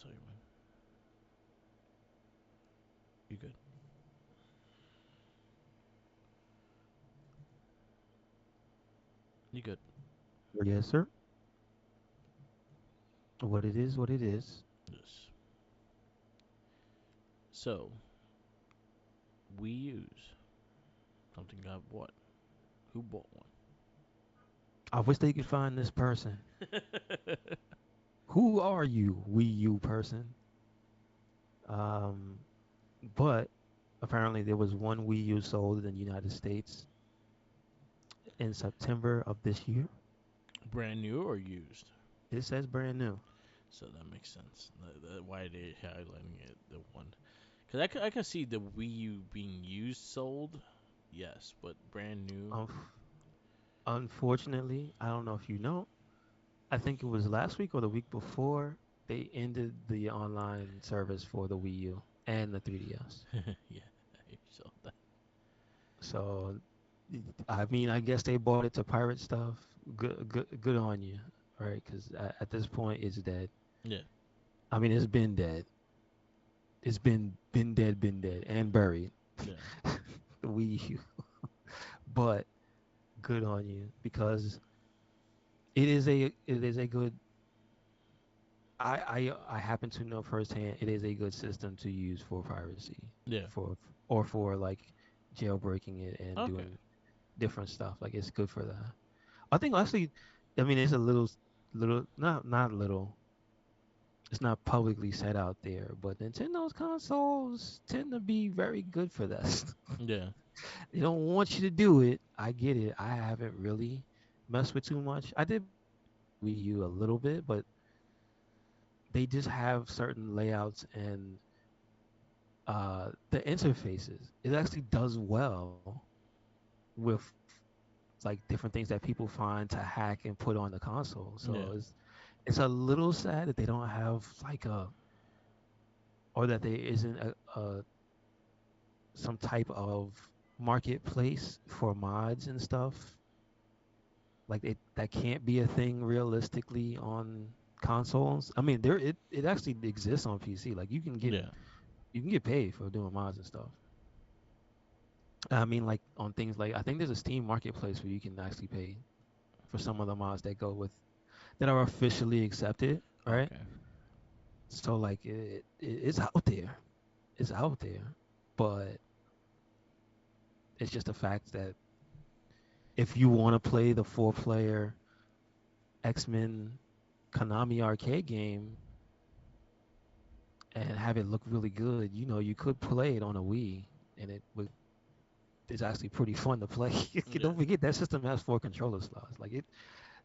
tell you when. You good? You good? Yes, sir. What it is, what it is. Yes. So we use something got bought. Who bought I wish they could find this person. one? Who are you, Wii U person? Um, but apparently there was one Wii U sold in the United States in September of this year. Brand new or used? It says brand new. So that makes sense. Why they highlighting it the one? Because I could see the Wii U being used sold, yes, but brand new. Unfortunately, I don't know if you know, I think it was last week or the week before, they ended the online service for the Wii U and the 3DS. Yeah, I saw that. So, I mean, I guess they bought it to pirate stuff. Good on you, right? Because at this point, it's dead. Yeah, I mean, it's been dead. It's been dead, and buried. yeah, The Wii U, but good on you because it is a good. I happen to know firsthand it is a good system to use for piracy, yeah. for or for like jailbreaking it and Okay. doing different stuff. Like it's good for that. I think actually, I mean, it's a little, not little. It's not publicly said out there, but Nintendo's consoles tend to be very good for that. Yeah, They don't want you to do it. I get it. I haven't really messed with too much. I did Wii U a little bit, but they just have certain layouts and the interfaces. It actually does well with like different things that people find to hack and put on the console. So yeah, it's a little sad that they don't have like a or that there isn't a some type of marketplace for mods and stuff. Like that can't be a thing realistically on consoles. I mean, it actually exists on PC. Like yeah. you can get paid for doing mods and stuff. I mean, like on things like I think there's a Steam marketplace where you can actually pay for some of the mods that go with that are officially accepted, right? Okay. So like it's out there, it's out there, but it's just a fact that if you want to play the four-player X-Men Konami arcade game and have it look really good, you could play it on a Wii, and it's actually pretty fun to play. Yeah, Don't forget that system has four controller slots. Like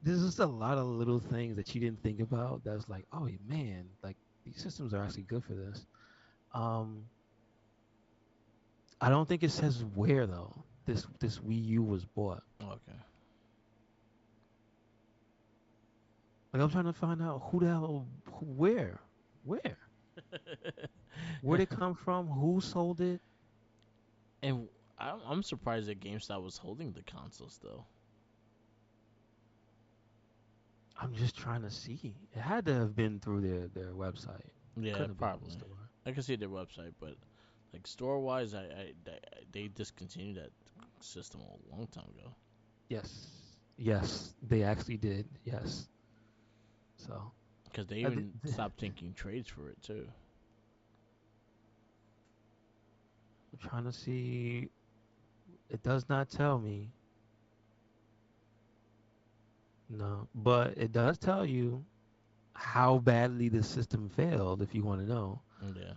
there's just a lot of little things that you didn't think about. That's like, oh man, like these systems are actually good for this. Um, I don't think it says where though. This Wii U was bought. okay. Like I'm trying to find out who the hell, where, where did it come from? Who sold it? And I'm surprised that GameStop was holding the console still. I'm just trying to see. It had to have been through their website. It Yeah, couldn't have been in the probably. store. I can see their website, but like store wise, they discontinued that system a long time ago. Yes, yes, they actually did. Yes. So Because they uh, even stopped taking trades for it too. I'm trying to see. It does not tell me. No, but it does tell you how badly the system failed. If you want to know, Yeah.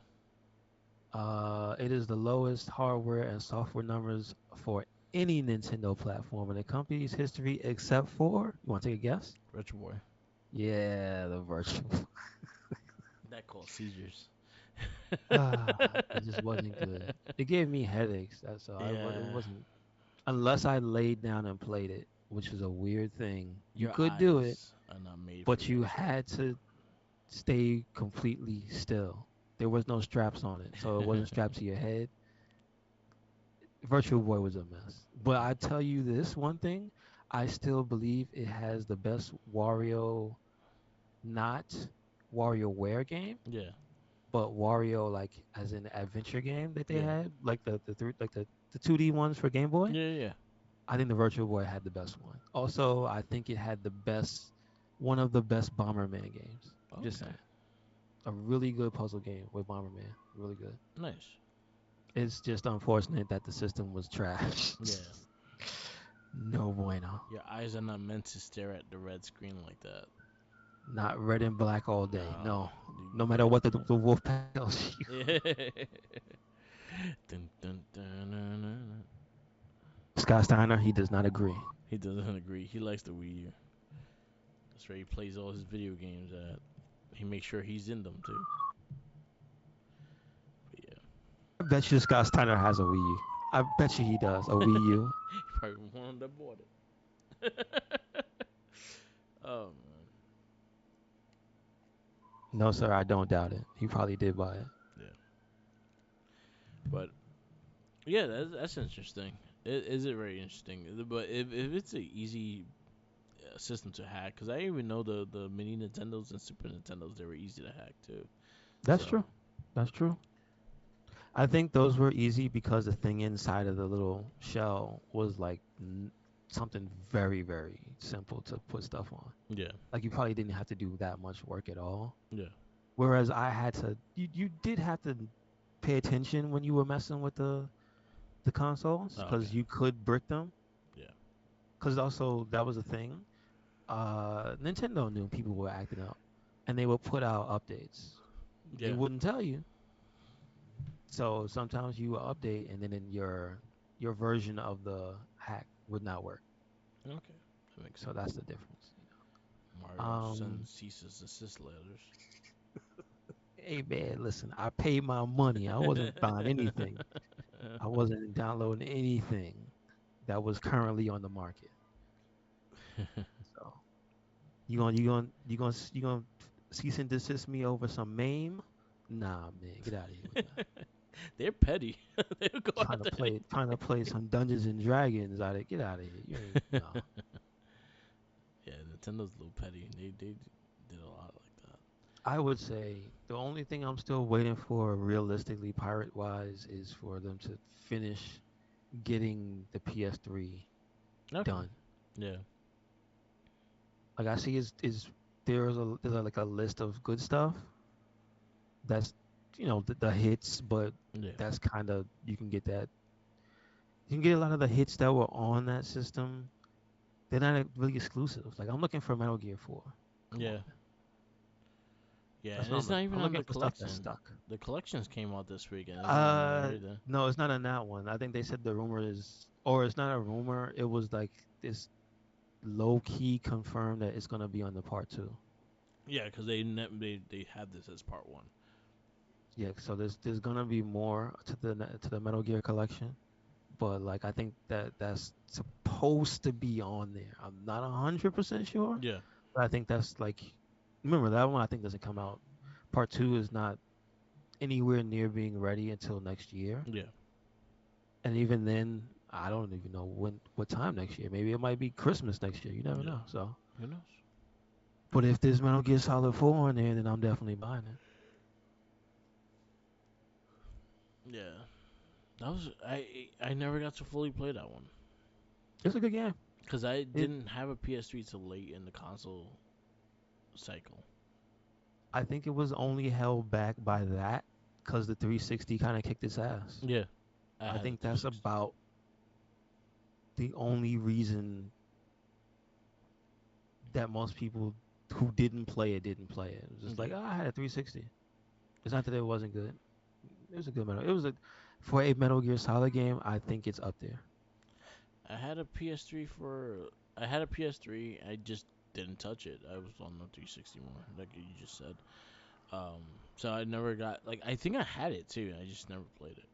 it is the lowest hardware and software numbers for any Nintendo platform in the company's history, except for. You want to take a guess? Retro Boy. Yeah, the virtual. That caused seizures. It just wasn't good. It gave me headaches. That's all. It Yeah. wasn't unless I laid down and played it, which is a weird thing. You Your could do it, eyes are not made for but you that shit. had to stay completely still. There was no straps on it, so it wasn't strapped to your head. Virtual Boy was a mess. But I tell you this one thing, I still believe it has the best Wario knot WarioWare game, Yeah. but Wario like as an adventure game that they Yeah. had, like the 2D ones for Game Boy. Yeah. Yeah. I think the Virtual Boy had the best one. Also, I think it had the best, one of the best Bomberman games. Just Okay. saying, a really good puzzle game with Bomberman, really good. Nice. It's just unfortunate that the system was trash. Yeah. No bueno. Your eyes are not meant to stare at the red screen like that. Not red and black all day. No. No. You No matter gotta. what the wolf pack tells you. Yeah. Dun, dun, dun, dun, dun. Scott Steiner, he does not agree. He doesn't agree. He likes the Wii U. That's where he plays all his video games at. He makes sure he's in them too. But yeah, I bet you Scott Steiner has a Wii U. I bet you he does. A Wii U. he probably one that bought it. Oh man, No, sir, I don't doubt it. He probably did buy it. yeah. But yeah, that's interesting. Is it very interesting? But if it's an easy system to hack, because I even know the mini Nintendos and Super Nintendos, they were easy to hack too. That's So true. That's true. I think those were easy because the thing inside of the little shell was like something very, very simple to put stuff on. yeah, Like you probably didn't have to do that much work at all. yeah. Whereas I had to, you did have to pay attention when you were messing with the consoles Oh, because okay. you could brick them. Yeah, Because also that was a thing. Nintendo knew people were acting up, and they would put out updates. They yeah. wouldn't tell you. So sometimes you will update, and then in your version of the hack would not work. Okay, that makes So sense. that's the difference. Mario Um, sends cease and desist letters. hey man, listen, I paid my money. I wasn't buying anything. I wasn't downloading anything that was currently on the market. So you gonna cease and desist me over some MAME? Nah, man, get out of here with that. They're petty. They'll go Trying to after play some Dungeons and Dragons out of get out of here. You ain't any. no. Yeah, Nintendo's a little petty. They did a lot like that. I would say the only thing I'm still waiting for realistically pirate wise is for them to finish getting the PS3 Okay. done. Yeah. Like I see is like a list of good stuff that's the hits, but Yeah. that's kind of you can get a lot of the hits that were on that system. They're not really exclusives. Like I'm looking for Metal Gear 4. Come on, Yeah. man. Yeah, That's and what it's not even I'm on looking the for stuff that's collection. stuck. The collections came out this weekend. It's not on there either. No, it's not on that one. I think they said the rumor is, or it's not a rumor. It was like this low key confirmed that it's gonna be on the part two. Yeah, because they had this as part one. Yeah, so there's gonna be more to the Metal Gear collection, but like I think that's supposed to be on there. I'm not 100% sure, Yeah. but I think that's like, remember that one I think doesn't come out. Part two is not anywhere near being ready until next year. Yeah. And even then, I don't even know what time next year. Maybe it might be Christmas next year. You never Yeah. know. So, Who knows? but if there's Metal Gear Solid 4 on there, then I'm definitely buying it. Yeah. That was I never got to fully play that one It's a good game. because I It didn't have a PS3 till late in the console cycle. I think it was only held back by that because the 360 kind of kicked its ass. Yeah. I I had a think that's 360. about the only reason that most people who didn't play it didn't play it. It was just like, Yeah. oh, I had a 360. It's not that it wasn't good. It was a good Metal. It was a for a Metal Gear Solid game. I think it's up there. I had a PS3 for. I had a PS3. I just didn't touch it. I was on the 360 more, like you just said. Um, so I never got like. I think I had it too. I just never played it.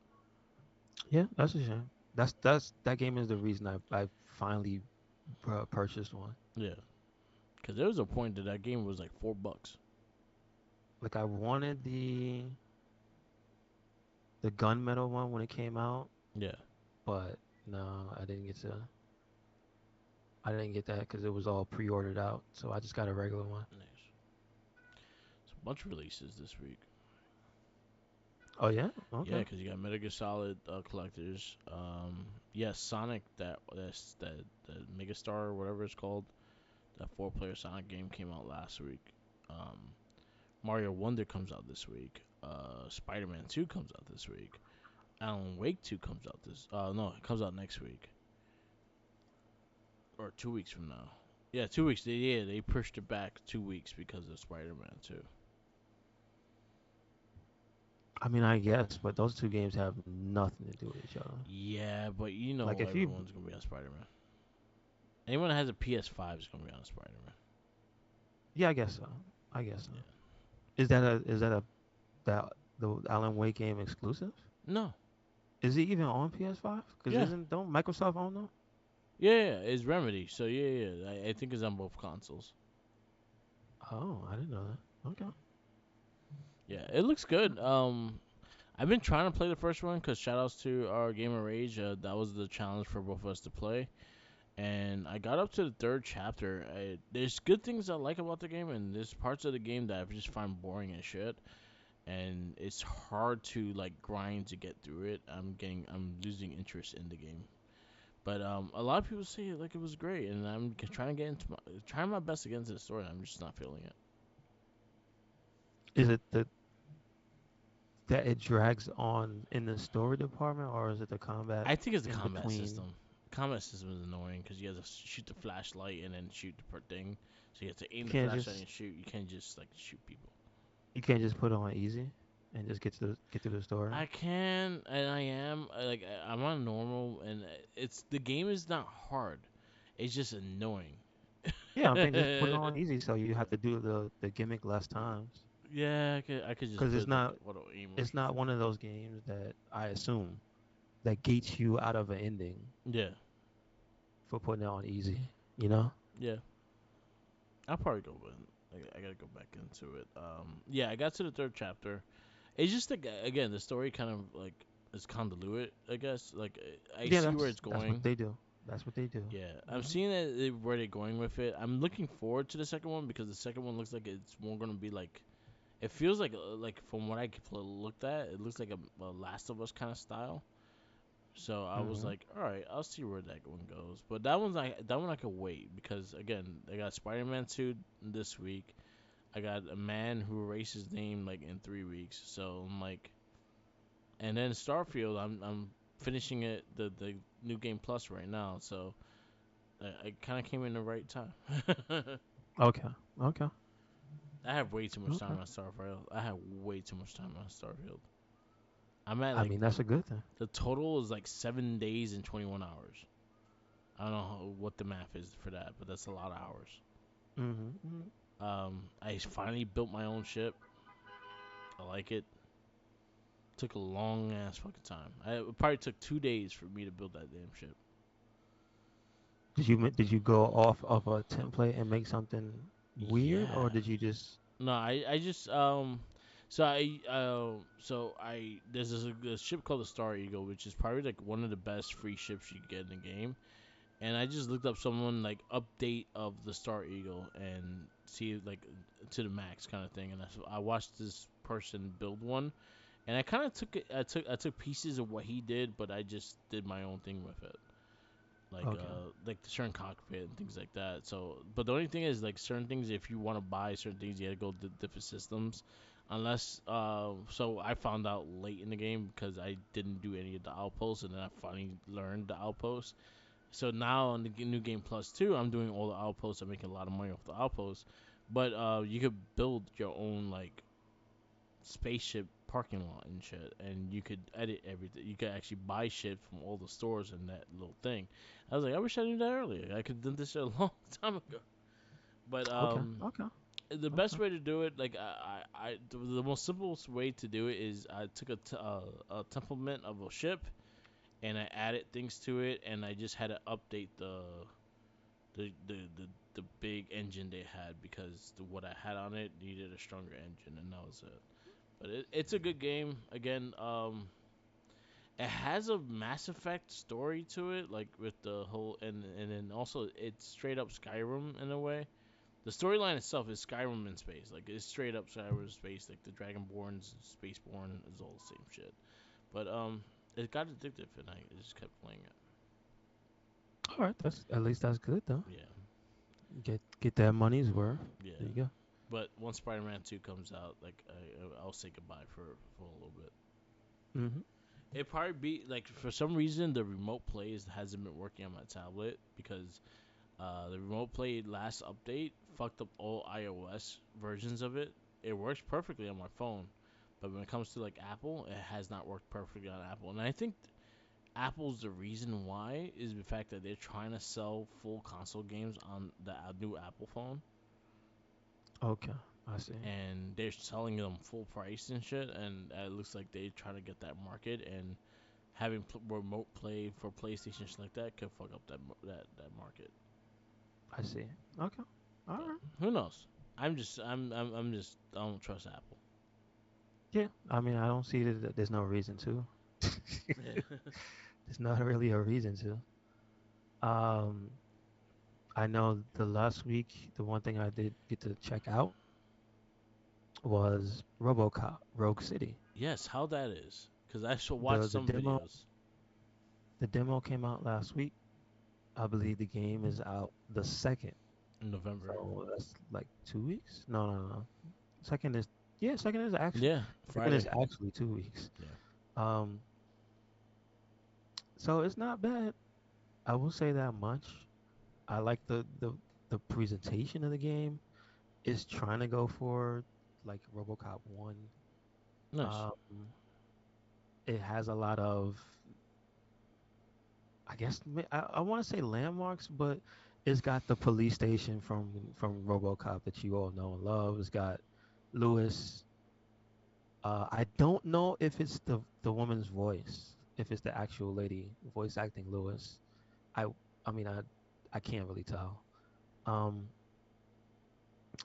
Yeah, that's a shame. That game is the reason I finally purchased one. Yeah, because there was a point that that game was like $4. Like I wanted the gunmetal one when it came out, Yeah. but no, I didn't get that because it was all pre-ordered out. So I just got a regular one. Nice. bunch of releases this week. Oh yeah. Yeah, Okay. because you got Metal Gear Solid collectors. Yes, Sonic that Megastar or whatever it's called. That four-player Sonic game came out last week. Um, Mario Wonder comes out this week. Spider-Man 2 comes out this week. Alan Wake 2 comes out this. No, it comes out next week or 2 weeks from now. Yeah, 2 weeks. They pushed it back 2 weeks because of Spider-Man 2. I mean, I guess, but those two games have nothing to do with each other. Yeah, but you Like know if you, everyone's gonna be on Spider-Man. Anyone that has a PS5 is gonna be on Spider-Man. yeah, I guess so. I guess so. Yeah. Is that a that the Alan Wake game exclusive? No. Is it even on PS5? Because Yeah. isn't don't Microsoft own them? Yeah, it's Remedy. So yeah. I think it's on both consoles. Oh, I didn't know that. Okay. Yeah, it looks good. I've been trying to play the first one because shoutouts to our Gamer Rage. That was the challenge for both of us to play, and I got up to the third chapter. There's good things I like about the game, and there's parts of the game that I just find boring as shit, and it's hard to like grind to get through it. I'm losing interest in the game. But a lot of people say like it was great, and trying to trying my best to get into the story. And I'm just not feeling it. Is it that it drags on in the story department, or is it the combat I think it's the in combat between? system. Combat system is annoying because you have to shoot the flashlight and then shoot the thing. So you have to aim You the can't flashlight just and shoot. You can't just like shoot people. you can't just put it on easy and just get through the story. I can and I am I'm on normal and it's the game is not hard. It's just annoying. Yeah, I'm saying just put it on easy so you have to do the gimmick less times. Yeah, I could just Because put like what aim it's motion. not one of those games that I assume that gates you out of an ending Yeah, for putting it on easy. You know? yeah. I'll probably go with. I gotta go back into it. Yeah, I got to the third chapter. It's just like again, the story kind of like is convoluted. I guess like I Yeah, see where it's that's what going. they do. That's what they do. Yeah, I'm Hmm. seeing where they're going with it. I'm looking forward to the second one because the second one looks like it's more gonna be like. It feels like from what I looked at, it looks like a Last of Us kind of style. So I was Hmm. like, all right, I'll see where that one goes. But that one I could wait because again, they got Spider-Man 2 this week. I got a man who erased his name like in 3 weeks. So I'm like, and then Starfield, I'm finishing it the new game plus right now. So I kind of came in the right time. Okay. Okay. I have way too much Okay. time on Starfield. I have way too much time on Starfield. I'm at I like mean, that's a good thing. the total is like 7 days and 21 hours. I don't know what the math is for that, but that's a lot of hours. Hmm. Hmm. I finally built my own ship. I like it. Took a long ass fucking time. It probably took 2 days for me to build that damn ship. Did you go off of a template and make something weird, or Yeah. did you just? No, I just so I there's a ship called the Star Eagle, which is probably like one of the best free ships you can get in the game. And I just looked up someone like update of the Star Eagle and see like to the max kind of thing. And I watched this person build one, and I kind of took it. I took pieces of what he did, but I just did my own thing with it. Okay. Like the certain cockpit and things like that. So, but the only thing is like certain things. If you want to buy certain things, you gotta go to different systems. Unless, so I found out late in the game because I didn't do any of the outposts, and then I finally learned the outposts. So now on the new game plus two, I'm doing all the outposts. I'm making a lot of money off the outposts. But you could build your own like spaceship parking lot and shit, and you could edit everything. You could actually buy shit from all the stores in that little thing. I was like, I wish I knew that earlier. I could have done this shit a long time ago. But Okay. Okay. the best Okay. way to do it, like the most simplest way to do it is I took a template of a ship and I added things to it, and I just had to update the big engine they had because what I had on it needed a stronger engine, and that was it. But it's a good game. Again, it has a Mass Effect story to it, like with the whole and then also it's straight up Skyrim in a way. The storyline itself is Skyrim in space. Like it's straight up Skyrim in space. Like the Dragonborns, Spaceborn is all the same shit. But it got addictive, and I just kept playing it. All right, that's at least that's good though. Yeah, Get that money's worth. yeah. There you go. But once Spider-Man 2 comes out, like I'll say goodbye for a little bit. Hmm. It probably be like for some reason the remote plays hasn't been working on my tablet because the remote play last update fucked up all iOS versions of it. It works perfectly on my phone, but when it comes to like Apple, it has not worked perfectly on Apple. And I think Apple's the reason why is the fact that they're trying to sell full console games on the new Apple phone, Okay, I see. and they're selling them full price and shit. And it looks like they're trying to get that market, and having remote play for PlayStation shit like that could fuck up that market. I see. Okay. All But right. who knows? I'm just I don't trust Apple. Yeah. I mean, I don't see that there's no reason to. Yeah. There's not really a reason to. I know the last week, the one thing I did get to check out was RoboCop Rogue City. Yes, how that is? Because I should watch The some demo videos the demo came out last week. I believe the game is out the second. in November. So that's like 2 weeks? No, no, no. Second is yeah, Yeah, second is Friday. actually 2 weeks. Yeah. Um, so it's not bad. I will say that much. I like the presentation of the game. It's trying to go for like RoboCop 1. Nice. Um, it has a lot of I guess I want to say landmarks, but it's got the police station from RoboCop that you all know and love. It's got Lewis. I don't know if it's the woman's voice, if it's the actual lady voice acting Lewis. I I mean I can't really tell. Um,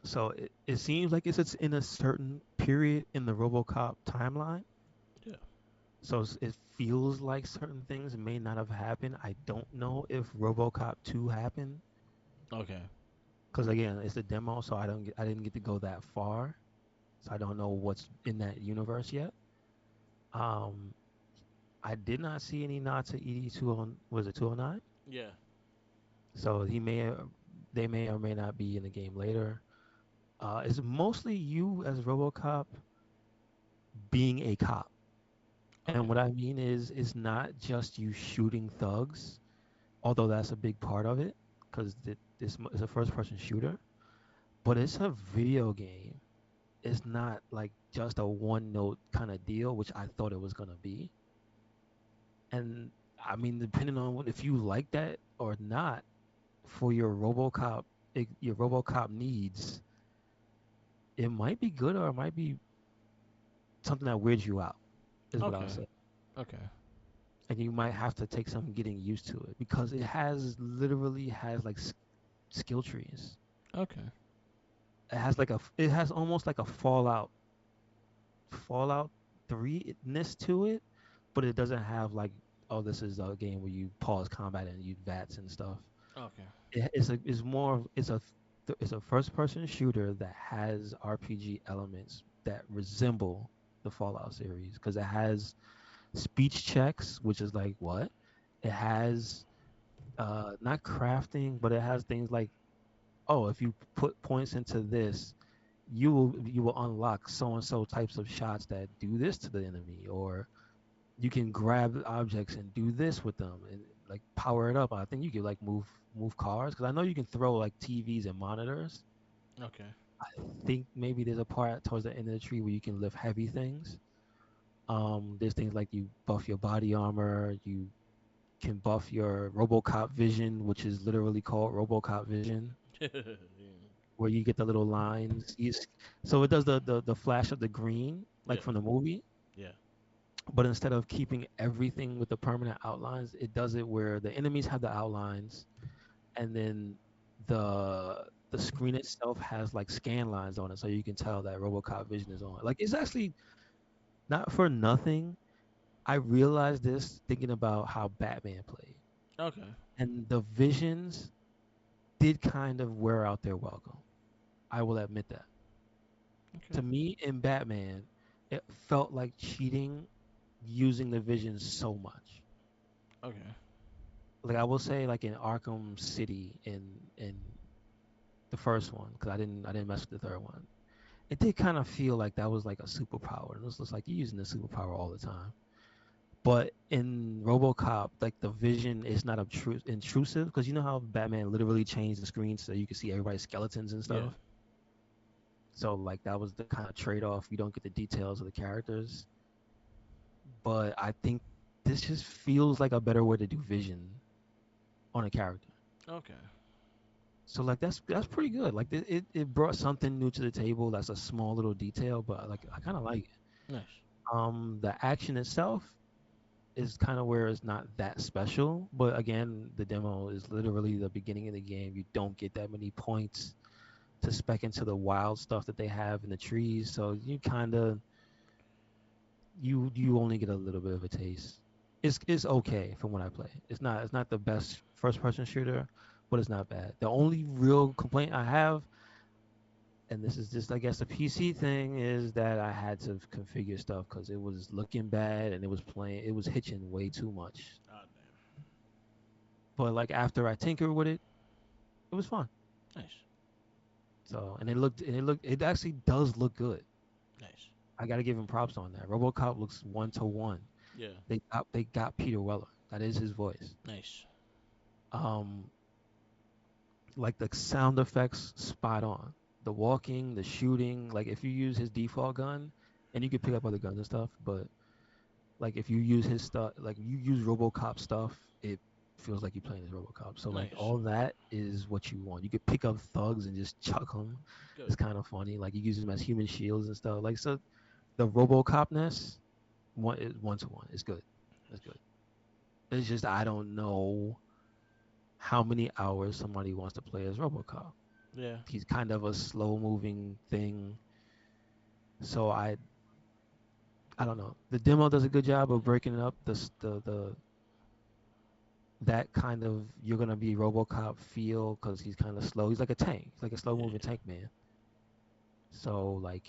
so it seems like it's in a certain period in the RoboCop timeline. Yeah. So it feels like certain things may not have happened. I don't know if RoboCop 2 happened Okay. because again, it's a demo, so I didn't get to go that far, so I don't know what's in that universe yet. Um, I did not see any nods to ED 2 on was it 209? Yeah. So they may or may not be in the game later. It's mostly you as RoboCop being a cop, and Okay. what I mean is it's not just you shooting thugs, although that's a big part of it because this is a first person shooter, but it's a video game. It's not like just a one note kind of deal, which I thought it was going to be. And I mean, depending on if you like that or not for your RoboCop needs, it might be good or it might be something that weirds you out, is what I'll Okay. say. Okay. And you might have to take some getting used to it because it has literally has like skill trees. Okay. It has almost like a Fallout 3 ness to it, but it doesn't have like, oh, this is a game where you pause combat and you VATS and stuff. Okay. It's a first person shooter that has RPG elements that resemble the Fallout series because it has speech checks, which is like what? It has not crafting, but it has things like, oh, if you put points into this, you will unlock so and so types of shots that do this to the enemy, or you can grab objects and do this with them and like power it up. I think you can like move cars because I know you can throw like TVs and monitors. Okay. I think maybe there's a part towards the end of the tree where you can lift heavy things. There's things like you buff your body armor, you can buff your RoboCop vision, which is literally called RoboCop vision, where you get the little lines. So it does the flash of the green, like Yeah. from the movie, Yeah. but instead of keeping everything with the permanent outlines, it does it where the enemies have the outlines, and then the screen itself has like scan lines on it, so you can tell that RoboCop vision is on. Like it's actually not for nothing. I realized this thinking about how Batman played, Okay. and the visions did kind of wear out their welcome. I will admit that. To Okay. me, in Batman, it felt like cheating using the Vision so much. Okay. Like I will say, like in Arkham City, in the first one, because I didn't mess with the third one. It did kind of feel like that was like a superpower. It was just like you're using the superpower all the time. But in RoboCop, like the vision is not intrusive because you know how Batman literally changed the screen so you can see everybody's skeletons and Yeah. stuff. So like that was the kind of trade-off. You don't get the details of the characters, but I think this just feels like a better way to do vision on a character. Okay. So like that's pretty good. Like it brought something new to the table. That's a small little detail, but like I kind of like it. Nice. The action itself is kind of where it's not that special. But again, the demo is literally the beginning of the game. You don't get that many points to spec into the wild stuff that they have in the trees. So you kind of you only get a little bit of a taste. It's okay from what I play. It's not the best first person shooter, but it's not bad. The only real complaint I have, and this is just I guess a PC thing, is that I had to configure stuff because it was looking bad and it was hitching way too much. Oh But like after I tinkered with it, it was fun. damn. Nice. So it actually does look good. Nice. I got to give him props on that. RoboCop looks one to one. Yeah. They got Peter Weller. That is his voice. Nice. Um, like the sound effects, spot on. The walking, the shooting. Like if you use his default gun, and you can pick up other guns and stuff, but like if you use his stuff, like you use RoboCop stuff, it feels like you're playing as RoboCop. So like Nice. all that is what you want. You could pick up thugs and just chuck them. Good. It's kind of funny. Like you use them as human shields and stuff. Like so, the RoboCopness one to one. It's good. It's good. It's just I don't know how many hours somebody wants to play as RoboCop. Yeah. He's kind of a slow moving thing. So I don't know. The demo does a good job of breaking it up. The that kind of you're gonna be RoboCop feel because he's kind of slow. He's like a tank. He's like a slow moving Yeah. tank man. So like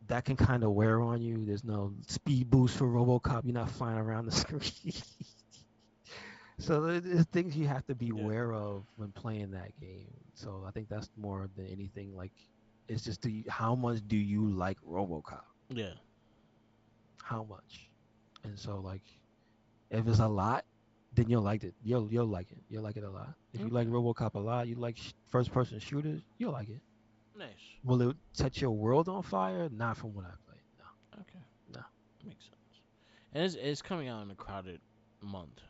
that can kind of wear on you. There's no speed boost for RoboCop. You're not flying around the screen. So there's things you have to be Yeah. aware of when playing that game. So I think that's more than anything like it's just how much do you like RoboCop? Yeah. How much? And so like if it's a lot, then you'll like it. You'll like it. You'll like it a lot. If you like Okay. RoboCop a lot, you like first person shooters, you'll like it. Nice. Will it set your world on fire? Not from what I played. Okay. No, no. Makes sense. And it's coming out in a crowded month.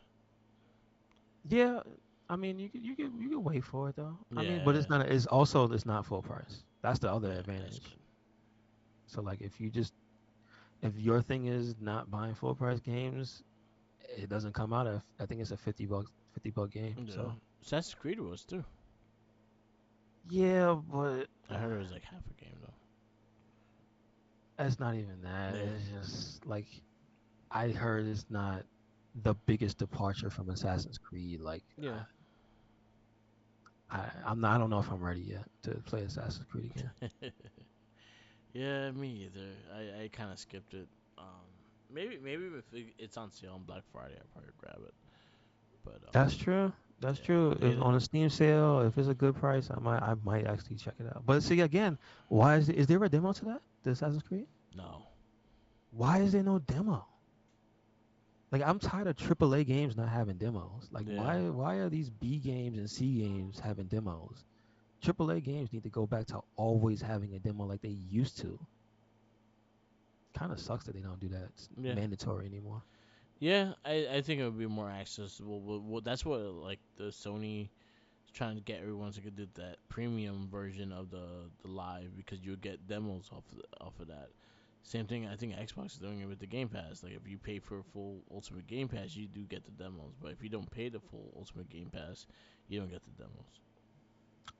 Yeah, I mean you can wait for it though. I mean, but Yeah. it's not full price. That's the other Yeah. That's advantage. good. So like if your thing is not buying full price games, it doesn't come out at I think it's a $50 game. Yeah. So Assassin's Creed was too. yeah, but I heard it was like half a game though. it's not even that. Yeah. It's just like I heard it's not the biggest departure from Assassin's Creed. Like Yeah. I'm not. I don't know if I'm ready yet to play Assassin's Creed again. Yeah, me either. I kind of skipped it. Um, maybe if it's on sale on Black Friday, I'll probably grab it. But That's true. That's true. yeah, If later. on a Steam sale, if it's a good price, I might actually check it out. But see again, why is there a demo to that? The Assassin's Creed? No. Why is there no demo? Like I'm tired of AAA games not having demos. Like Yeah. why are these B games and C games having demos? AAA games need to go back to always having a demo like they used to. Kind of sucks that they don't do that. It's Yeah. mandatory anymore. Yeah. I think it would be more accessible. That's what like the Sony is trying to get everyone to do that premium version of the live because you get demos off of that. Same thing. I think Xbox is doing it with the Game Pass. Like if you pay for a full Ultimate Game Pass, you do get the demos. But if you don't pay the full Ultimate Game Pass, you don't get the demos.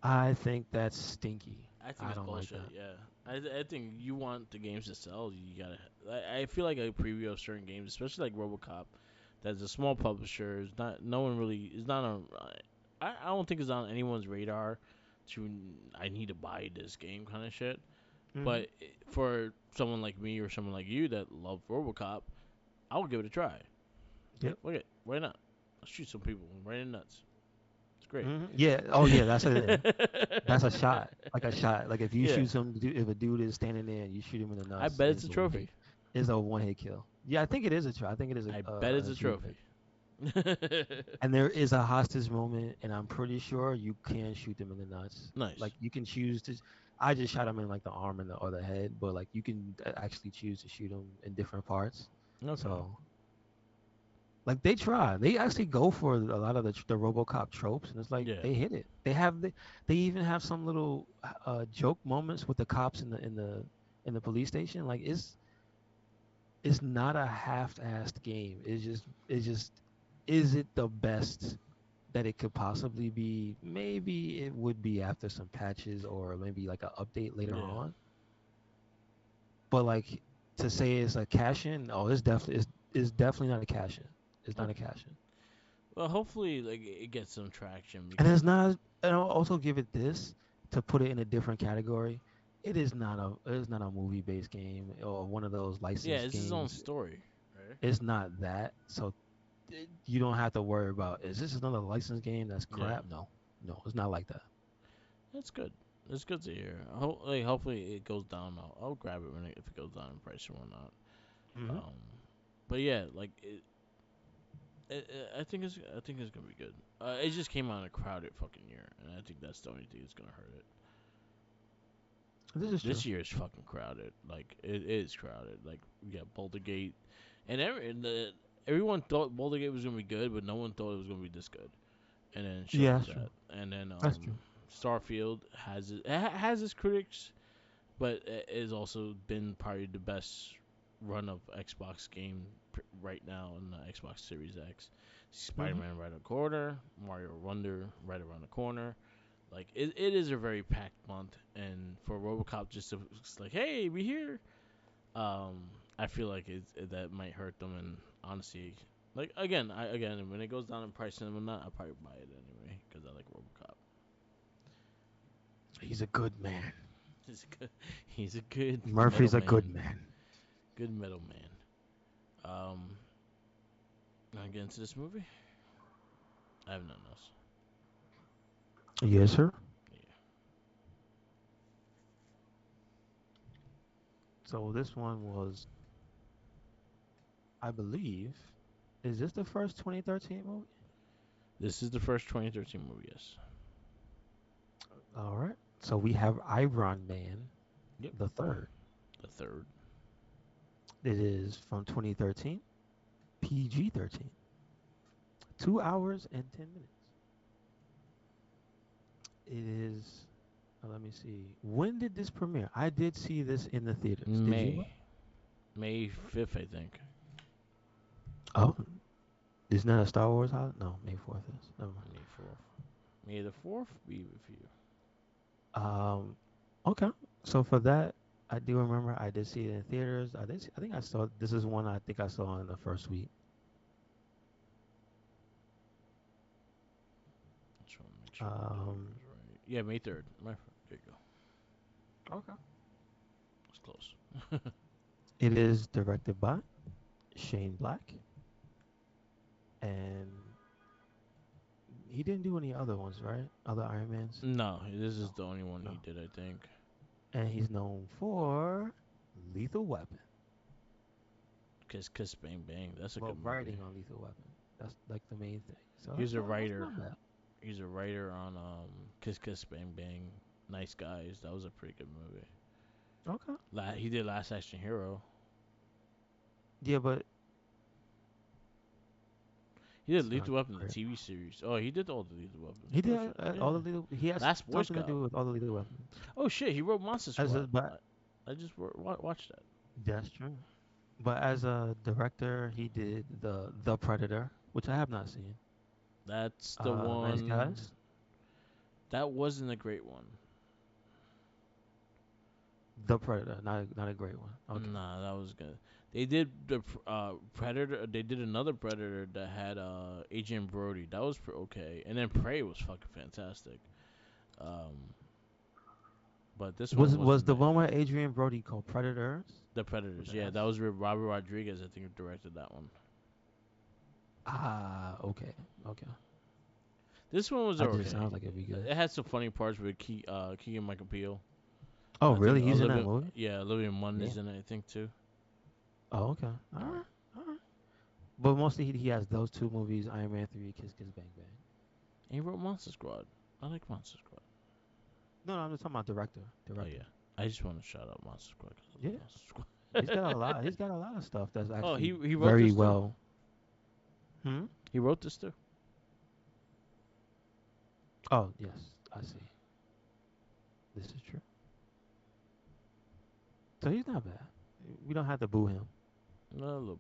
I think that's stinky. I think I it's don't like bullshit. that. Yeah, I think you want the games to sell. You gotta. I feel like a preview of certain games, especially like RoboCop, that's a small publisher. Is not no one really is not on. I don't think it's on anyone's radar to I need to buy this game kind of shit. Hmm. But for someone like me or someone like you that love RoboCop, I will give it a try. Like, Yep. look it, why not? Let's shoot some people right in the nuts. It's great. Hmm. Yeah. Oh yeah. That's a shot. Like a shot. Like if you Yeah, shoot if a dude is standing there and you shoot him in the I nuts, bet it's a trophy. it's a one hit kill. Yeah, I think it is a try. I think it is I a bet an it's a achievement. trophy. And there is a hostage moment, and I'm pretty sure you can shoot them in the nuts. Nice. Like you can choose to. I just shot him in like the arm and or the head, but like you can actually choose to shoot him in different parts. Okay. So like they try. They actually go for a lot of the RoboCop tropes, and it's like Yeah. they hit it. They even have some little joke moments with the cops in the police station. Like it's not a half-assed game. It's just is it the best that it could possibly be? Maybe it would be after some patches or maybe like an update later Yeah. on. But like to say it's a cash in, oh, it's definitely not a cash in. It's not a Okay. cash in. Well, hopefully, like it gets some traction And because it's not. And I'll also give it this to put it in a different category. It is not a movie based game or one of those yeah, licensed it's his own games. story, right? It's not that. So you don't have to worry about is this another licensed game that's Yeah, crap? No, no, it's not like that. that's good. It's good to hear. Hopefully it goes down. I'll grab it if it goes down in price or whatnot. Hmm. Um, but yeah, like I think it's gonna be good. It just came out in a crowded fucking year, and I think that's the only thing that's gonna hurt it. This is true. This year is fucking crowded. Like it is crowded. Like we got Boulder Gate, everyone thought Boulder Gate was gonna be good, but no one thought it was gonna be this good. And then shit Yeah, like that's true. that. And then That's true. Starfield has its critics, but it has also been probably the best run of Xbox game right now in the Xbox Series X. Hmm. Spider-Man right around the corner, Mario Wonder right around the corner. Like it is a very packed month, and for RoboCop just to it's like, hey, we here. Um, I feel like that might hurt them, and honestly, like again when it goes down in price and whatnot, I'll probably buy it anyway because I like RoboCop. He's a good man. He's a good Murphy's a good middleman, man. good middleman. Um, wanna get into this movie? I have nothing else. Yes, sir. Yeah, So this one was, I believe, is this the first 2013 movie? this is the first 2013 movie. Yes. All right. So we have Iron Man, Yep. the third. The third. It is from 2013, PG-13, 2 hours and 10 minutes. It is. Let me see. When did this premiere? I did see this in the theaters. Did you? May 5th, I think. Oh, isn't that a Star Wars holiday? No, May 4th is. Never mind. May 4th. May the 4th be with you. Um, okay. So for that, I do remember I did see it in theaters. I think I saw. This is one I think I saw in the first week. Just want to make sure the year Um, is right. Yeah, May 3rd. There you go. okay. It's close. It is directed by Shane Black, and he didn't do any other ones, right? Other Iron Mans? No, this is No, the only one no. he did, I think. And he's known for Lethal Weapon. Kiss Bang Bang. That's a Well, good movie. writing on Lethal Weapon. That's like the main thing. So He's a that's writer. not bad. He's a writer on Kiss Bang Bang. Nice Guys. That was a pretty good movie. Okay. He did Last Action Hero. Yeah, but He did it's not Lethal Weapon, the great. TV series. Oh, he did all the Lethal Weapons. He Oh did shit, all yeah. the Lethal. He has Last Boy something to Scout. do with all the Lethal Weapons. Oh shit, he wrote Monster As a, Squad. but I just watched that. that's true. But as a director, he did the Predator, which I have not seen. That's the Nice one. Guys, That wasn't a great one. the Predator, not a great one. Okay. Nah, that was good. They did the Predator. They did another Predator that had Agent Brody. That was okay. And then Prey was fucking fantastic. Um, but this one Was wasn't the bad. one with Adrian Brody called Predators The with Predators, the yeah, S? that was with Robert Rodriguez. I think who directed that one. Ah, okay, okay. This one was That just okay. sounds like it'd be good. It had some funny parts with Keegan Michael Peele. Oh, I think really? He's in that movie? Olivia Munn Yeah. is in it. I think too. Oh, okay. All All right. right. All right. But mostly he has those two movies: Iron Man 3, Kiss Kiss Bang Bang. And he wrote Monster Squad. I like Monster Squad. No, no, I'm just talking about director. Oh Director. yeah, I just want to shout out Monster Squad because I Yeah. love Monster Squad. He's got a lot. He's got a lot of stuff that's Oh, actually he wrote very this too. well. Hmm. He wrote this too. Oh yes, I see. This is true. So he's not bad. We don't have to boo him. A little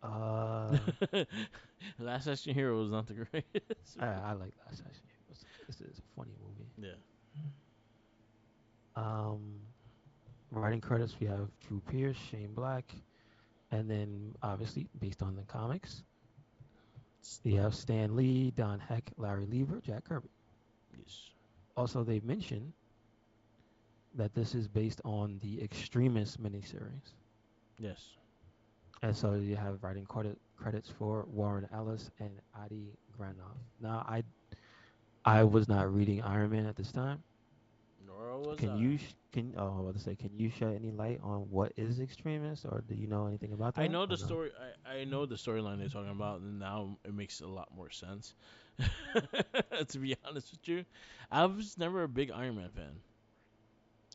Uh, bit. Last Action Hero was not the greatest. I like Last Action Hero. This is a funny movie. Yeah. Um, writing credits we have Drew Pierce, Shane Black, and then obviously based on the comics, we have Stan Lee, Don Heck, Larry Lieber, Jack Kirby. Yes. Also, they mentioned that this is based on the Extremist miniseries. Yes. And so you have writing credits for Warren Ellis and Adi Granov. Now, I was not reading Iron Man at this time. Nora was Can I. you can I was about to say, can you shed any light on what is Extremist, or do you know anything about I that, know or the no? story. I know the storyline they're talking about, and now it makes a lot more sense. To be honest with you, I was never a big Iron Man fan.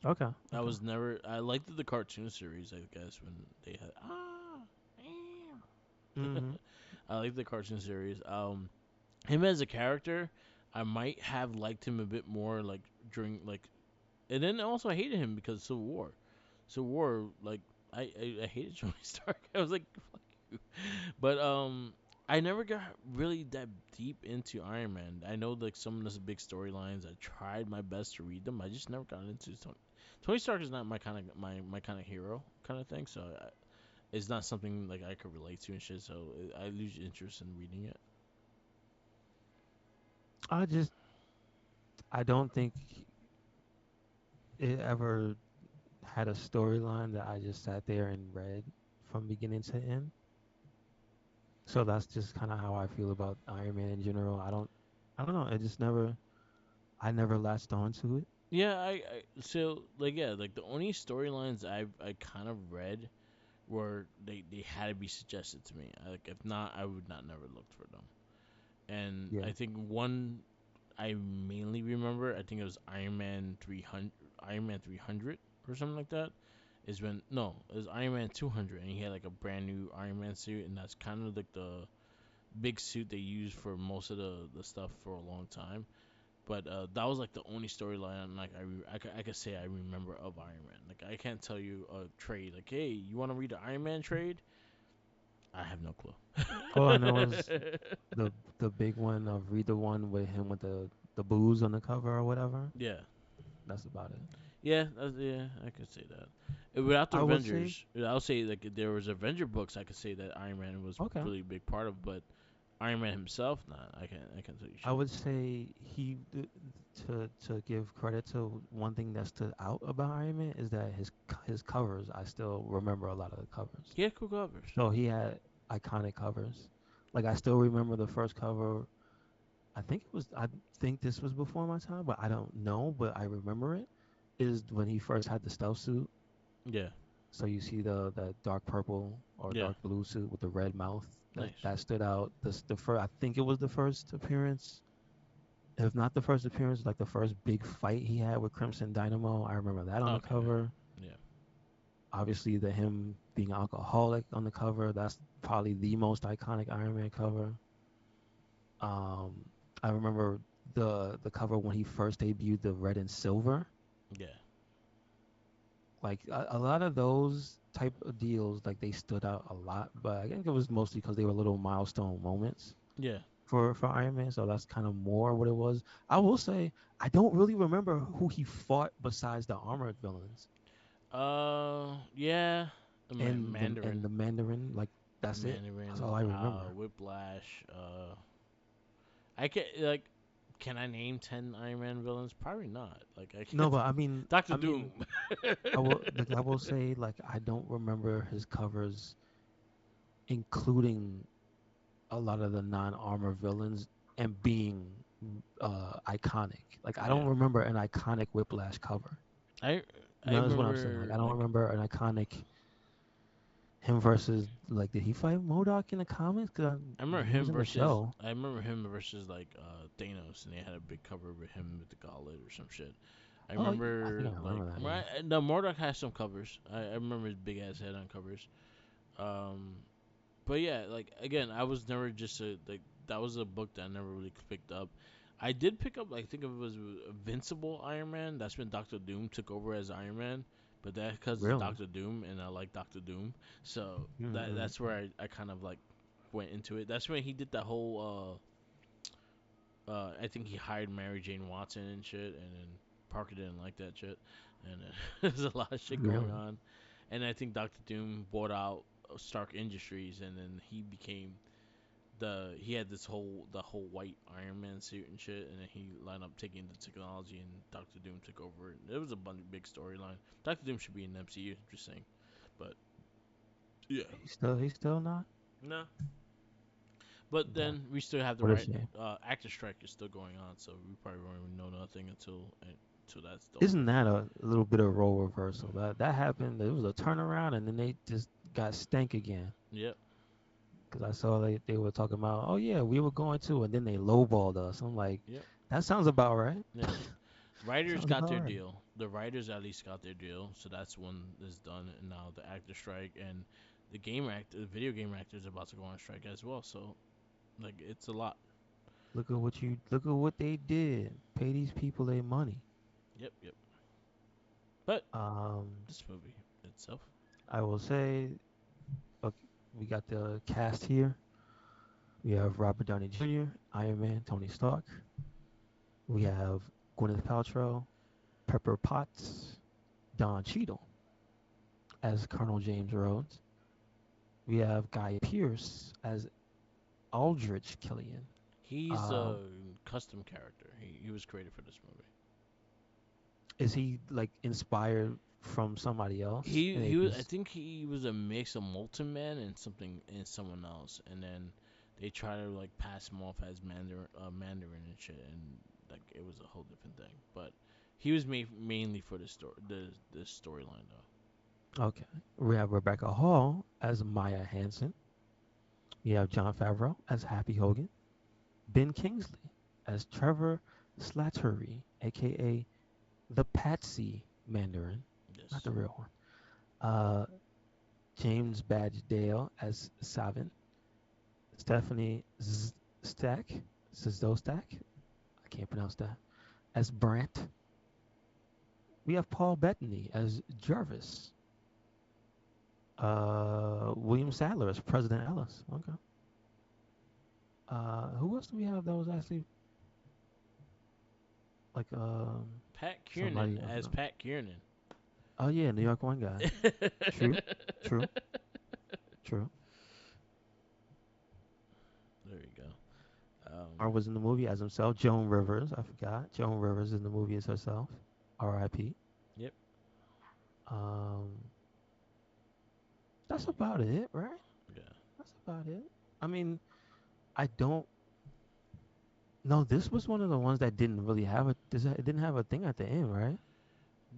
Okay, I okay. was never. I liked the cartoon series, I guess, when they had Mm-hmm. I like the cartoon series. Him as a character, I might have liked him a bit more, like during like, and then also I hated him because of Civil War. Civil War, like I hated Tony Stark. I was like, fuck you. But I never got really that deep into Iron Man. I know like some of the big storylines. I tried my best to read them. I just never got into Tony. Tony Stark is not my kind of hero kind of thing. So it's not something like I could relate to and shit. So I lose interest in reading it. I just I don't think it ever had a storyline that I just sat there and read from beginning to end. So that's just kind of how I feel about Iron Man in general. I don't know. It just never, I never latched onto it. Yeah, I so like yeah, like the only storylines I kind of read were they had to be suggested to me. Like if not, I would not never looked for them. And Yeah. I think one I mainly remember, I think it was Iron Man 300 or something like that. Is when no, it was Iron Man 200, and he had like a brand new Iron Man suit, and that's kind of like the big suit they used for most of the stuff for a long time. But that was like the only storyline like I could say I remember of Iron Man. Like I can't tell you a trade. Like hey, you want to read the Iron Man trade? I have no All I know clue. is the the big one of read the one with him with the booze on the cover or whatever. Yeah, That's about it. yeah, I could say that. Without the I would say Avengers, I'll say like if there was Avenger books. I could say that Iron Man was okay. really a big part of, but Iron Man himself, nah, I can't tell you I shit. would say to give credit to one thing that stood out about Iron Man is that his covers. I still remember a lot of the covers. He had cool covers. So he had iconic covers. Like I still remember the first cover. I think this was before my time, but I don't know, but I remember it. Is when he first had the stealth suit. Yeah, So you see the dark purple or yeah, dark blue suit with the red mouth. nice. That stood out. The first, I think it was the first appearance. If not the first appearance, like the first big fight he had with Crimson Dynamo. I remember that on the Okay, cover. yeah, Obviously, the him being alcoholic on the cover. That's probably the most iconic Iron Man cover. Um, I remember the cover when he first debuted, the red and silver. yeah, Like a lot of those type of deals, like they stood out a lot. But I think it was mostly because they were little milestone moments yeah. for Iron Man. So that's kind of more what it was. I will say I don't really remember who he fought besides the armored villains Yeah. The and Mandarin, the Mandarin. Like that's it. That's Mandarin, all I remember. Whiplash. I can like. Can I name 10 Iron Man villains? Probably not. Like I No, can't. but I mean, Doctor I mean, Doom. I will say like I don't remember his covers including a lot of the non-armor villains and being iconic. Like I Yeah. don't remember an iconic Whiplash cover. I You I know, that's what I'm saying. Like remember I don't like remember an iconic him versus like did he fight Modok in the comics? Cause he was in the show. I remember him versus like Thanos, and they had a big cover with him with the gauntlet or some shit. I Oh, I think remember I like remember that. Yeah. right, no, Mordok has some covers. I remember his big ass head on covers. Um, but yeah, like again, I was never just a like that was a book that I never really picked up. I did pick up, like, I think it was Invincible Iron Man. That's when Doctor Doom took over as Iron Man. But that because it's Really? Doctor Doom, and I like Doctor Doom, so Mm-hmm. that's where I kind of like went into it. That's when he did that whole I think he hired Mary Jane Watson and shit, and then Parker didn't like that shit, and there's a lot of shit going Really? on, and I think Doctor Doom bought out Stark Industries, and then he became he had the whole white Iron Man suit and shit, and then he lined up taking the technology, and Doctor Doom took over. It was a big storyline. Doctor Doom should be in the MCU. Just saying, but yeah, He's still not. no. But Damn. then we still have the What a right shame. actor strike is still going on, so we probably won't even know nothing until that's over. Isn't that a little bit of role reversal? That happened. It was a turnaround, and then they just got stank again. Yep, Because I saw they were talking about, oh yeah, we were going to, and then they lowballed us. I'm like, yep, that sounds about right. yeah. Writers Sounds got about their right. deal. The writers at least got their deal, so that's one is done. And now the actor strike and the video game actors are about to go on strike as well. So like it's a lot. Look at what they did. Pay these people their money. Yep, yep. But Um, this movie itself, I will say, okay, we got the cast here. We have Robert Downey Jr., Iron Man, Tony Stark. We have Gwyneth Paltrow, Pepper Potts, Don Cheadle as Colonel James Rhodes. We have Guy Pearce as Aldrich Killian. he's Um, a custom character. He was created for this movie. is he like inspired from somebody else? And they He was I just think he was a mix of Molten Man and something and someone else, and then they try to like pass him off as Mandarin and shit, and like it was a whole different thing. But he was made mainly for the storyline though. okay. We have Rebecca Hall as Maya Hansen. We have John Favreau as Happy Hogan. Ben Kingsley as Trevor Slattery, aka the Patsy Mandarin, not Yes, the real one. James Badge Dale as Savin. Stephanie Stack, Szostak, I can't pronounce that, as Brant. We have Paul Bettany as Jarvis. William Sadler as President Ellis. Okay. Who else do we have that was actually like Pat Kiernan somebody else? as Pat Kiernan. Oh yeah, New York one guy. True, true, true. There you go. Or was in the movie as himself. Joan Rivers, I forgot. Joan Rivers in the movie as herself. R.I.P. Yep. Um, that's about it, right? Yeah. That's about it. I mean, I don't. No, this was one of the ones that didn't really have a. It didn't have a thing at the end, right?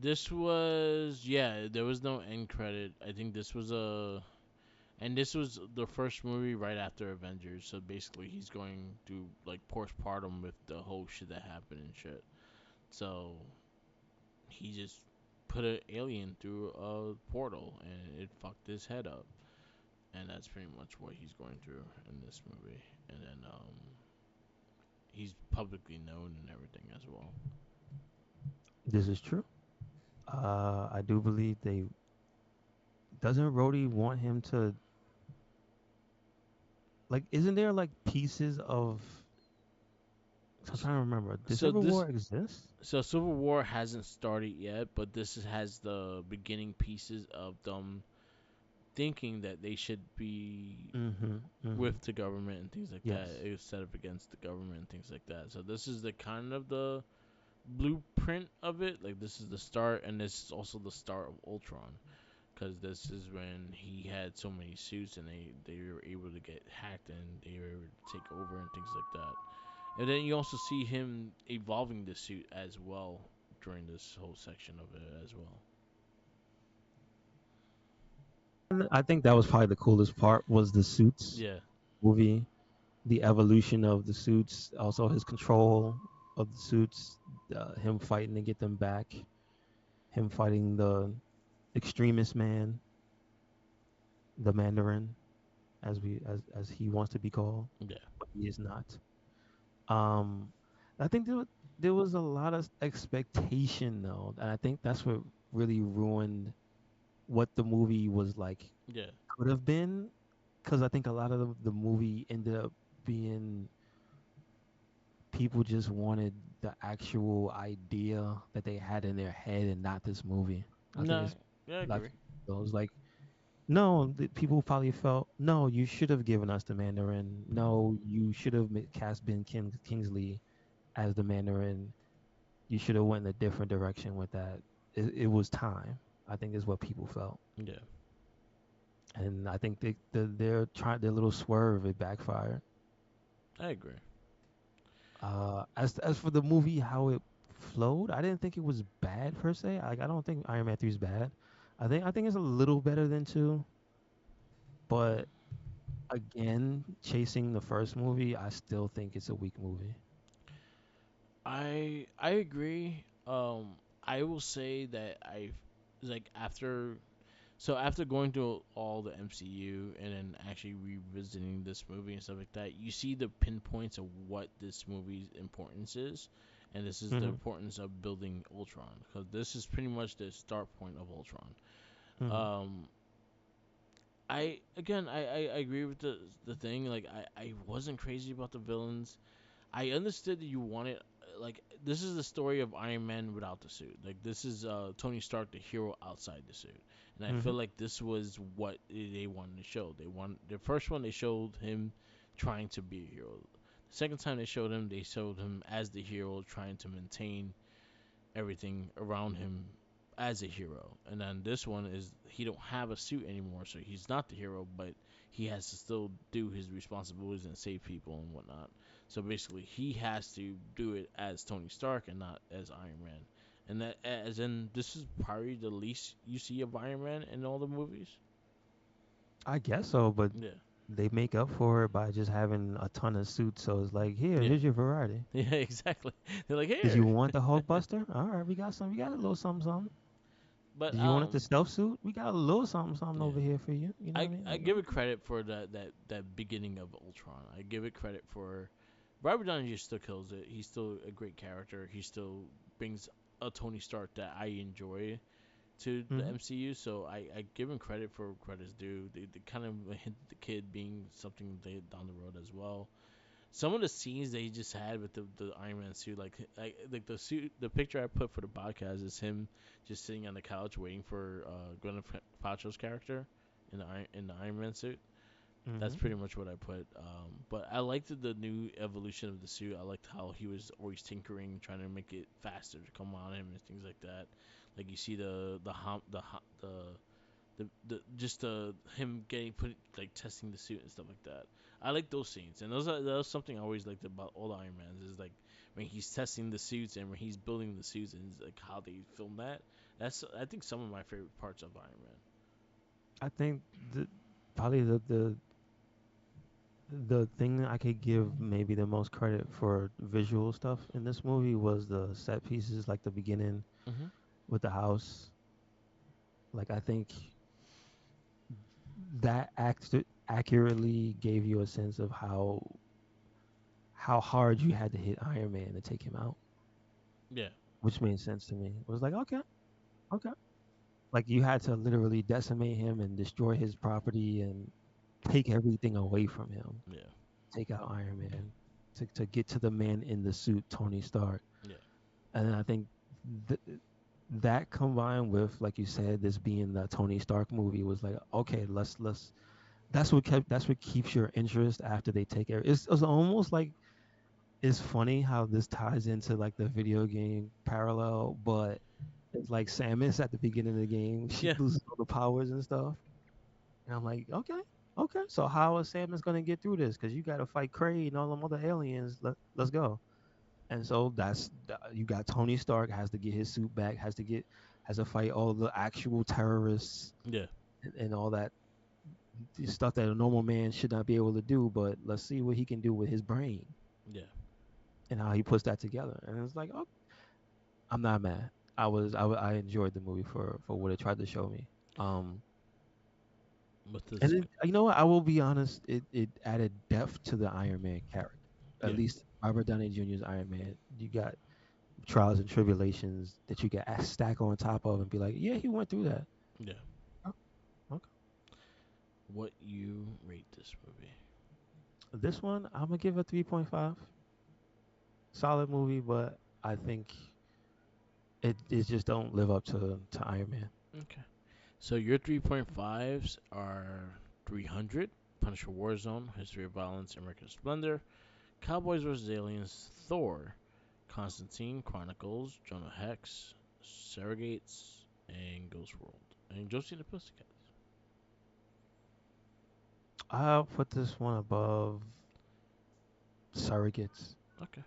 This was there was no end credit. I think this was a and this was the first movie right after Avengers. So basically he's going through like postpartum with the whole shit that happened and shit. So he just put an alien through a portal and it fucked his head up. And that's pretty much what he's going through in this movie. And then he's publicly known and everything as well. This is true. I do believe they. Doesn't Rhodey want him to like? Isn't there like pieces of? I'm trying to remember. Did So Civil this War exist? So Civil War hasn't started yet, but this has the beginning pieces of them thinking that they should be Mhm. Mhm. with the government and things like that Yes. instead of against the government and things like that. So this is the kind of the blueprint of it. Like this is the start, and this is also the start of Ultron, because this is when he had so many suits and they were able to get hacked and they were able to take over and things like that. And then you also see him evolving the suit as well during this whole section of it as well. And I think that was probably the coolest part was the suits Yeah, movie, the evolution of the suits, also his control of the suits, him fighting to get them back, him fighting the extremist man, the Mandarin, as he wants to be called, yeah, but he is not. Um, I think there was a lot of expectation though, and I think that's what really ruined what the movie was like yeah, could have been, because I think a lot of the movie ended up being people just wanted the actual idea that they had in their head and not this movie. I think no, it's yeah, I like agree. it was like no, the people probably felt no, you should have given us the Mandarin. No, you should have cast Kingsley as the Mandarin. You should have went in a different direction with that. It was time. I think is what people felt, Yeah, and I think they're trying their little swerve. It backfired. I agree. As for the movie, how it flowed, I didn't think it was bad per se. Like I don't think Iron Man 3 is bad. I think it's a little better than two, but again, chasing the first movie, I still think it's a weak movie. I agree. I will say that I like after going through all the MCU and then actually revisiting this movie and stuff like that, you see the pinpoints of what this movie's importance is, and this is the Mhm. importance of building Ultron, because this is pretty much the start point of Ultron. Mhm. Um, I agree with the thing. Like I wasn't crazy about the villains. I understood that you wanted like this is the story of Iron Man without the suit. Like this is Tony Stark, the hero outside the suit, and I feel Mhm. like this was what they wanted to show. They want the first one they showed him trying to be a hero. The second time they showed him as the hero trying to maintain everything around him as a hero. And then this one is he don't have a suit anymore, so he's not the hero, but he has to still do his responsibilities and save people and whatnot. So basically, he has to do it as Tony Stark and not as Iron Man. And that, as in, this is probably the least you see of Iron Man in all the movies. I guess so, but Yeah, they make up for it by just having a ton of suits. So it's like, yeah, here's your variety. yeah, exactly. They're like, Did you here, want the Hulkbuster? All right, we got some. We got a little something, something. but Did you want the stealth suit? We got a little something, something yeah. over here for you. You know what I mean? I Like, give it okay. credit for that beginning of Ultron. I give it credit for Robert Downey just still kills it. He's still a great character. He still brings a Tony Stark that I enjoy to the Mhm. MCU. So I give him credit for credit's due. They kind of hint the kid being something they down the road as well. Some of the scenes they just had with the Iron Man suit, like the suit, the picture I put for the podcast is him just sitting on the couch waiting for Gwyneth Paltrow's character in the Iron Man suit. That's Mhm. pretty much what I put. But I liked the new evolution of the suit. I liked how he was always tinkering, trying to make it faster to come on him and things like that. Like you see the just him getting put like testing the suit and stuff like that. I like those scenes, and that was something I always liked about all the Iron Mans is like when he's testing the suits and when he's building the suits and like how they film that. That's I think some of my favorite parts of Iron Man. I think the probably the thing that I could give maybe the most credit for visual stuff in this movie was the set pieces, like the beginning Mhm. with the house. Like I think that accurately gave you a sense of how hard you had to hit Iron Man to take him out, Yeah. which made sense to me. It was like, okay, okay. Like you had to literally decimate him and destroy his property and take everything away from him, Yeah. take out Iron Man to get to the man in the suit, Tony Stark. Yeah. And I think th- that combined with, like you said, this being the Tony Stark movie was like, okay, let's. That's what keeps your interest after they take it. It's almost like it's funny how this ties into like the video game parallel, but it's like Samus at the beginning of the game, she Yeah, loses all the powers and stuff. And I'm like, okay. So how is Samus gonna get through this? Because you got to fight Kraid and all them other aliens. Let's go. And so you got Tony Stark has to get his suit back, has to fight all the actual terrorists yeah, and all that stuff that a normal man should not be able to do. But let's see what he can do with his brain yeah. and how he puts that together. And it's like, oh, I'm not mad. I enjoyed the movie for what it tried to show me. Um, With this, and then you know what? I will be honest. It added depth to the Iron Man character. At yeah, least Robert Downey Jr.'s Iron Man. You got trials and tribulations that you can stack on top of and be like, yeah, he went through that. yeah. Oh, okay. What you rate this movie? This one, I'm gonna give a 3.5. Solid movie, but I think it just don't live up to Iron Man. Okay. So your 3.5s are 300, Punisher Warzone, History of Violence, American Splendor, Cowboys vs. Aliens, Thor, Constantine, Chronicles, Jonah Hex, Surrogates, and Ghost World. And Josie and the Pussycats. I'll put this one above Surrogates. Okay.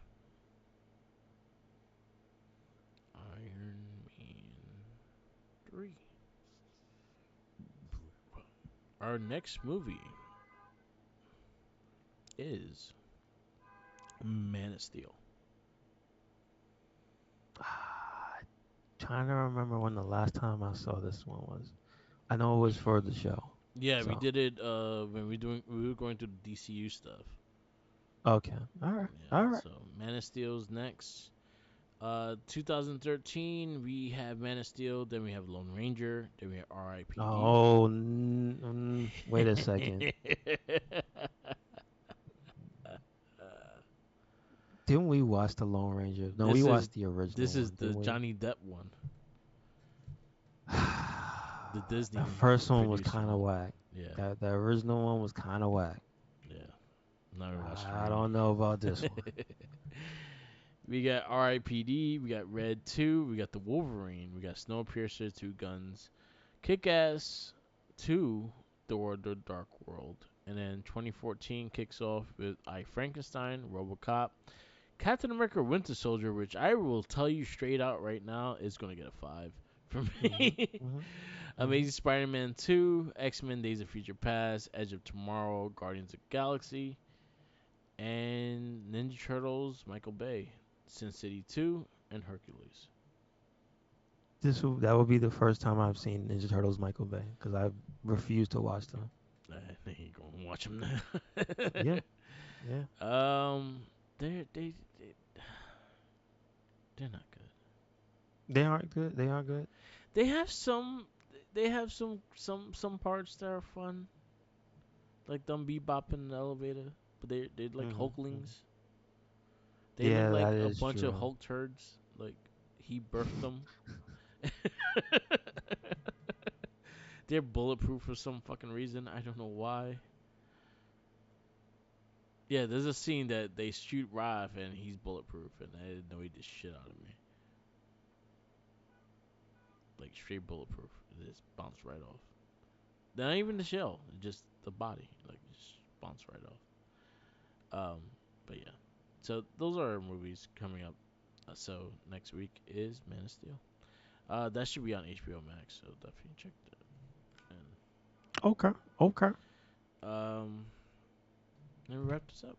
Iron Man 3. Our next movie is Man of Steel. Trying to remember when the last time I saw this one was. I know it was for the show. Yeah, we So did it when we were going through the DCU stuff. okay, all right, Yeah, all right. so Man of Steel's next. 2013 we have Man of Steel, then we have Lone Ranger, then we have R.I.P.D. Oh, wait a second. Didn't we watch the Lone Ranger? No, we this is watched the original this is one, the didn't we? Johnny Depp one, the The Disney first one was produced kind of one. whack. Yeah, That the original one was kind of whack. yeah. Now we watched the I don't know about this one. remake. We got R.I.P.D. We got Red 2. We got the Wolverine. We got Snowpiercer, Two Guns, Kick Ass 2, Thor: The Dark World. And then 2014 kicks off with I Frankenstein, RoboCop, Captain America: Winter Soldier, which I will tell you straight out right now is gonna get a 5 from Mhm. me. Mhm. Mhm. Amazing Spider-Man 2, X-Men: Days of Future Past, Edge of Tomorrow, Guardians of the Galaxy, and Ninja Turtles: Michael Bay, Sin City 2, and Hercules. That would be the first time I've seen Ninja Turtles Michael Bay because I refuse to watch them. I think you gonna watch them now. Yeah, yeah. They they're not good. They aren't good. They aren't good. They have some some parts that are fun, like them bebop in the elevator, but they're like Mhm. Mhm. Hulklings. They look Yeah, like that a is bunch of true. Hulk turds. Like he birthed them. They're bulletproof for some fucking reason. I don't know why. Yeah, there's a scene that they shoot Raph and he's bulletproof, and I didn't know he did shit out of me. Like straight bulletproof. It just bounced right off. Not even the shell, just the body. Like just bounced right off. But yeah. So those are our movies coming up. So next week is Man of Steel. That should be on HBO Max, so definitely check that. Okay. Okay. And let me wrap this up.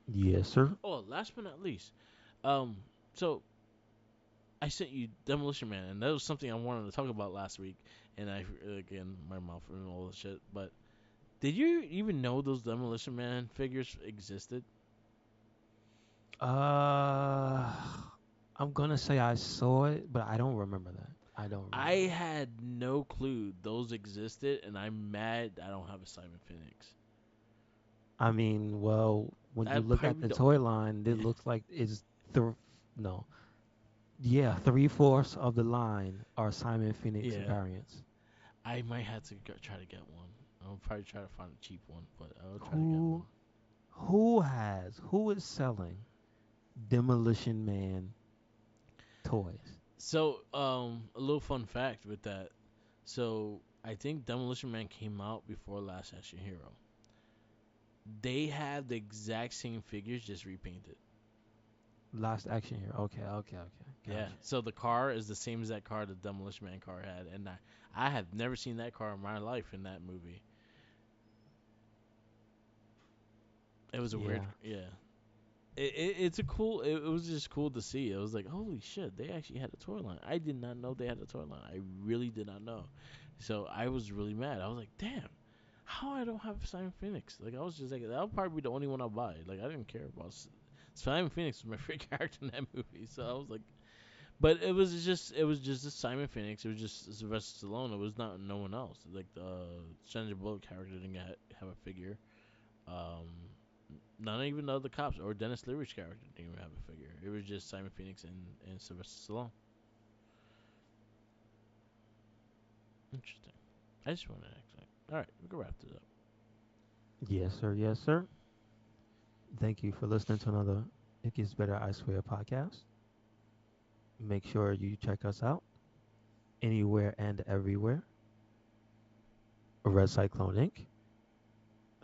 Yes, sir. Oh, last but not least, um, so I sent you Demolition Man, and that was something I wanted to talk about last week, and I again my mouth and all this shit. But did you even know those Demolition Man figures existed? Uh, I'm gonna say I saw it, but I don't remember that. I don't I remember that. had no clue those existed, and I'm mad I don't have a Simon Phoenix. I mean, well, when you That look at probably the the toy line, it yeah. looks like it's the no. Yeah, 3/4 of the line are Simon Phoenix Yeah, variants. I might have to try to get one. I'll probably try to find a cheap one, but I'll try to get one. Who who is selling Demolition Man toys? So, a little fun fact with that. So, I think Demolition Man came out before Last Action Hero. They have the exact same figures, just repainted. Last Action Hero. Okay, okay, okay. Yeah. Gotcha. So the car is the same as that car the Demolition Man car had, and I have never seen that car in my life in that movie. It was a weird, Yeah. yeah. It's a cool. It was just cool to see. It was like, holy shit, they actually had a toy line. I did not know they had a toy line. I really did not know. So I was really mad. I was like, damn, how I don't have Simon Phoenix? Like I was just like, that'll probably be the only one I'll buy. Like I didn't care about. Simon Phoenix was my favorite character in that movie. So I was like, but it was just a Simon Phoenix. It was just Sylvester Stallone. It was not no one else. Like the Sandra Bullock character didn't have a figure. Um, Not even the other cops or Dennis Leary's character didn't even have a figure. It was just Simon Phoenix and Sylvester Stallone. Interesting. I just wanted to ask that. All right, we can wrap this up. Yes, sir. Yes, sir. Thank you for listening to another It Gets Better I Swear podcast. Make sure you check us out anywhere and everywhere. Red Cyclone Inc.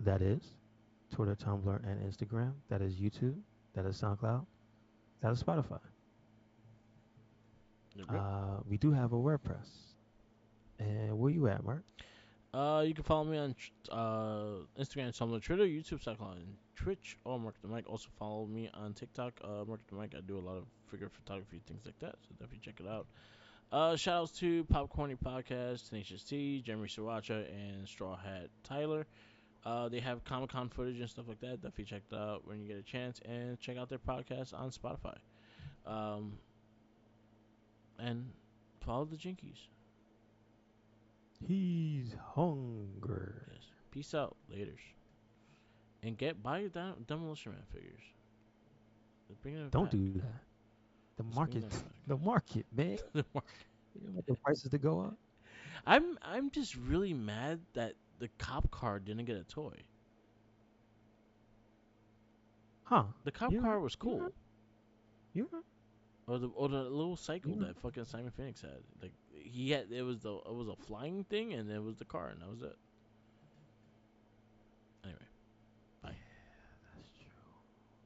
That is Twitter, Tumblr, and Instagram. That is YouTube. That is SoundCloud. That is Spotify. Yep, yep. We do have a WordPress. And where you at, Mark? You can follow me on Instagram, Tumblr, Twitter, YouTube, SoundCloud, and Twitch. Or Mark the Mic. Also follow me on TikTok. Mark the Mic. I do a lot of figure photography, things like that. So definitely check it out. Shout outs to Popcorny Podcast, Tenacious T, Jeremy Sriracha, and Straw Hat Tyler. They have Comic Con footage and stuff like that. Definitely check it out when you get a chance, and check out their podcast on Spotify. Um, and follow the Jinkies. He's hungry. Yes. Peace out. Laters. And buy your Demolition Man figures. They're bringing it Don't back. do that. The Just bring market, them the market, man. back. You don't want the prices to go up. I'm just really mad that the cop car didn't get a toy. Huh? The cop You car right? was You right? cool. You right? Or the little cycle You right? that fucking Simon Phoenix had. Like he had it was a flying thing and it was the car and that was it.